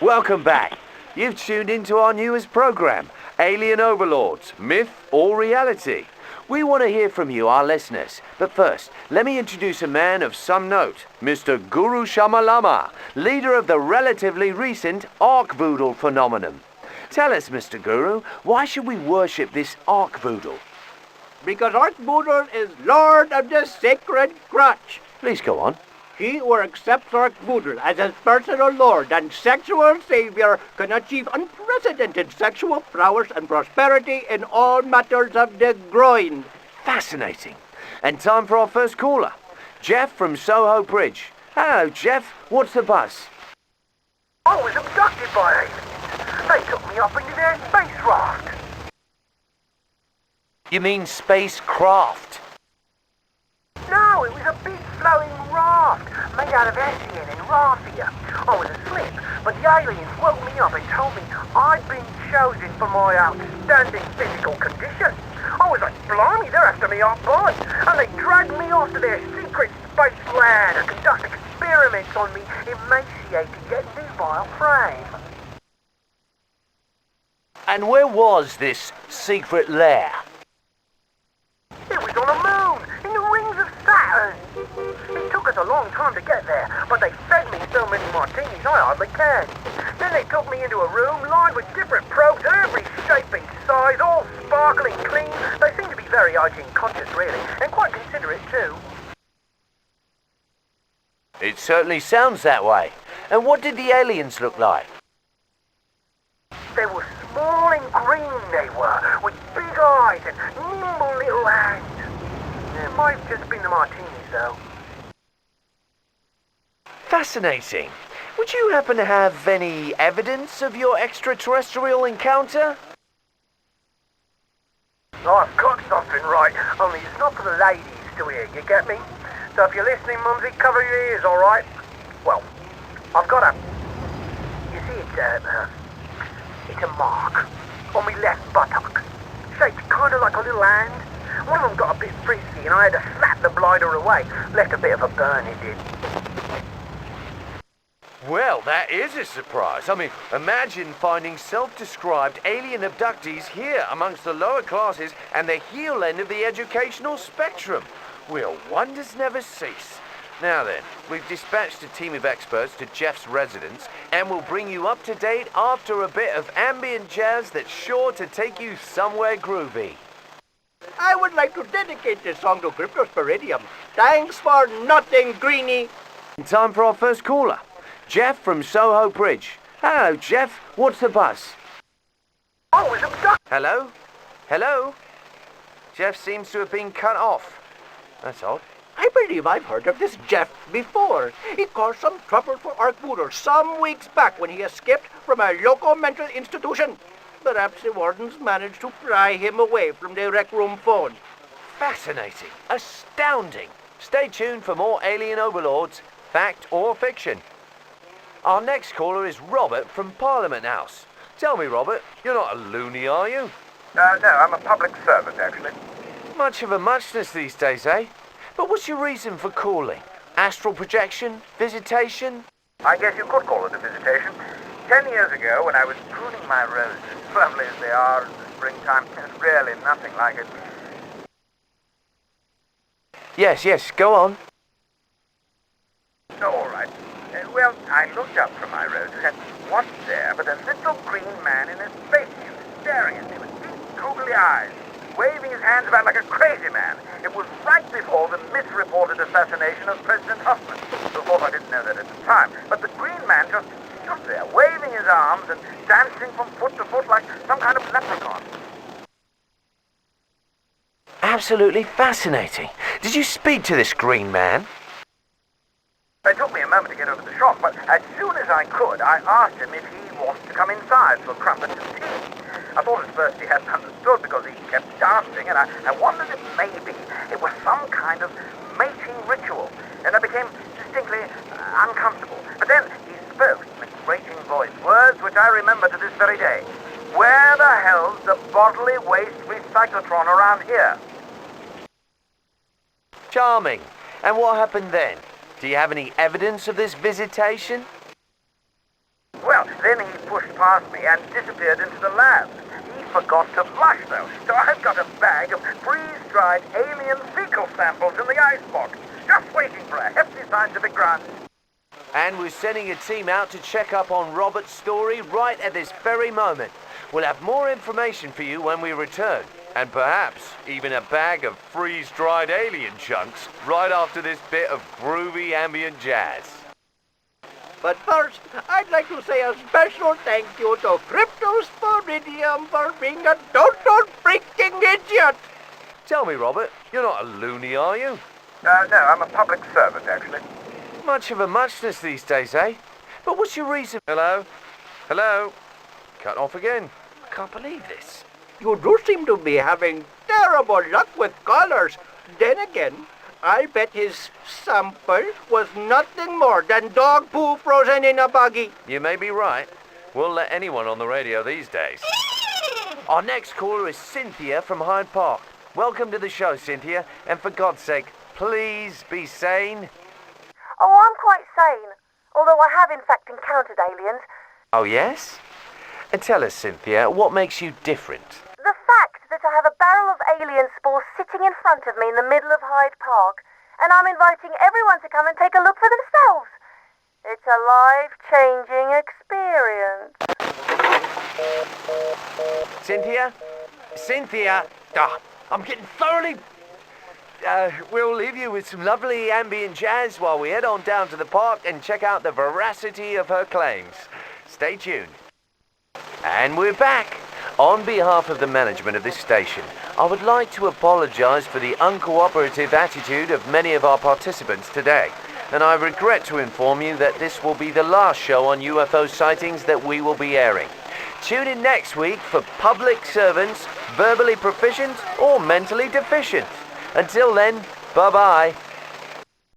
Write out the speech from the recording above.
Welcome back. You've tuned into our newest program, Alien Overlords, Myth or Reality. We want to hear from you, our listeners. But first, let me introduce a man of some note, Mr. Guru Shamalama, leader of the relatively recent arkvoodle phenomenon. Tell us, Mr. Guru, why should we worship this arkvoodle? Because arkvoodle is Lord of the Sacred Crotch. Please go on. He who accepts arkvoodle as his personal lord and sexual savior can achieve unprecedented sexual prowess and prosperity in all matters of the groin. Fascinating. And time for our first caller, Jeff from Soho Bridge. Hello, Jeff. What's the buzz? I was abducted by aliens. They took me up into their space raft. You mean spacecraft? No, it was a big flowing raft made out of hessian and raffia. I was asleep, but the aliens woke me up and told me I'd been chosen for my outstanding physical condition. I was like, blimey, they're after me up on. And they dragged me off to their secret space lab to conduct experiments on me, emaciated yet nubile frame. And where was this secret lair? It was on a moon, in the rings of Saturn. It took us a long time to get there, but they fed me so many martinis I hardly cared. Then they took me into a room lined with different probes of every shape and size, all sparkling clean. They seemed to be very hygiene conscious, really, and quite considerate too. It certainly sounds that way. And what did the aliens look like? They were small and green, they were, with big eyes and nimble little hands. It might have just been the martinis, though. Fascinating. Would you happen to have any evidence of your extraterrestrial encounter? I've got something right, only it's not for the ladies to hear, you get me? So if you're listening, Mumsy, cover your ears, alright? Well, I've got a... You see, it's a mark on my left buttock, shaped kind of like a little hand. One of them got a bit frizzy and I had to slap the blighter away. Left a bit of a burn, it did. Well, that is a surprise. I mean, imagine finding self-described alien abductees here amongst the lower classes and the heel end of the educational spectrum. Well, wonders never cease. Now then, we've dispatched a team of experts to Jeff's residence and we'll bring you up to date after a bit of ambient jazz that's sure to take you somewhere groovy. I would like to dedicate this song to Cryptosporidium. Thanks for nothing, Greenie. Time for our first caller, Jeff from Soho Bridge. Hello, Jeff. What's the buzz? I was abducted. Hello? Hello? Jeff seems to have been cut off. That's odd. I believe I've heard of this Jeff before. He caused some trouble for arkvoodle some weeks back when he escaped from a local mental institution. Perhaps the wardens managed to pry him away from the rec room phone. Fascinating. Astounding. Stay tuned for more Alien Overlords, fact or fiction. Our next caller is Robert from Parliament House. Tell me, Robert, you're not a loony, are you? No, I'm a public servant, actually. Much of a muchness these days, eh? But what's your reason for calling? Astral projection? Visitation? I guess you could call it a visitation. 10 years ago, when I was pruning my roses, lovely as they are in the springtime, there's really nothing like it. Yes, go on. All right. Well, I looked up from my roses and what's there but a little green man in a spacesuit staring at me with big googly eyes, waving his hands about like a crazy man. It was right before the misreported assassination of President Huffman. Of course, I didn't know that at the time, but the green man just stood there, waving his arms and dancing from foot to foot like some kind of leprechaun. Absolutely fascinating. Did you speak to this green man? It took me a moment to get over the shock, but as soon as I could, I asked him if he wanted to come inside for crumpets and tea. I thought at first he hadn't understood because he kept dancing, and I wondered if maybe it was some kind of mating ritual, and I became distinctly uncomfortable. But then he spoke in a grating voice, words which I remember to this very day. Where the hell's the bodily waste recyclotron around here? Charming. And what happened then? Do you have any evidence of this visitation? Well, Then he pushed past me and disappeared into the lab. He forgot to flush, though, so I've got a bag of freeze-dried alien fecal samples in the icebox, just waiting for a hefty scientific grant. And we're sending a team out to check up on Robert's story right at this very moment. We'll have more information for you when we return. And perhaps even a bag of freeze-dried alien chunks right after this bit of groovy ambient jazz. But first, I'd like to say a special thank you to Cryptosporidium for being a total freaking idiot. Tell me, Robert, you're not a loony, are you? No, I'm a public servant, actually. Much of a muchness these days, eh? But what's your reason? Hello? Hello? Cut off again. I can't believe this. You do seem to be having terrible luck with callers. Then again, I bet his sample was nothing more than dog poo frozen in a buggy. You may be right. We'll let anyone on the radio these days. Our next caller is Cynthia from Hyde Park. Welcome to the show, Cynthia. And for God's sake, please be sane. Oh, I'm quite sane, although I have in fact encountered aliens. Oh, yes? And tell us, Cynthia, what makes you different? The fact that I have a barrel of alien spores sitting in front of me in the middle of Hyde Park, and I'm inviting everyone to come and take a look for themselves. It's a life-changing experience. Cynthia? Cynthia! I'm getting thoroughly... we'll leave you with some lovely ambient jazz while we head on down to the park and check out the veracity of her claims. Stay tuned. And we're back. On behalf of the management of this station, I would like to apologize for the uncooperative attitude of many of our participants today. And I regret to inform you that this will be the last show on UFO sightings that we will be airing. Tune in next week for public servants, verbally proficient or mentally deficient. Until then, bye-bye.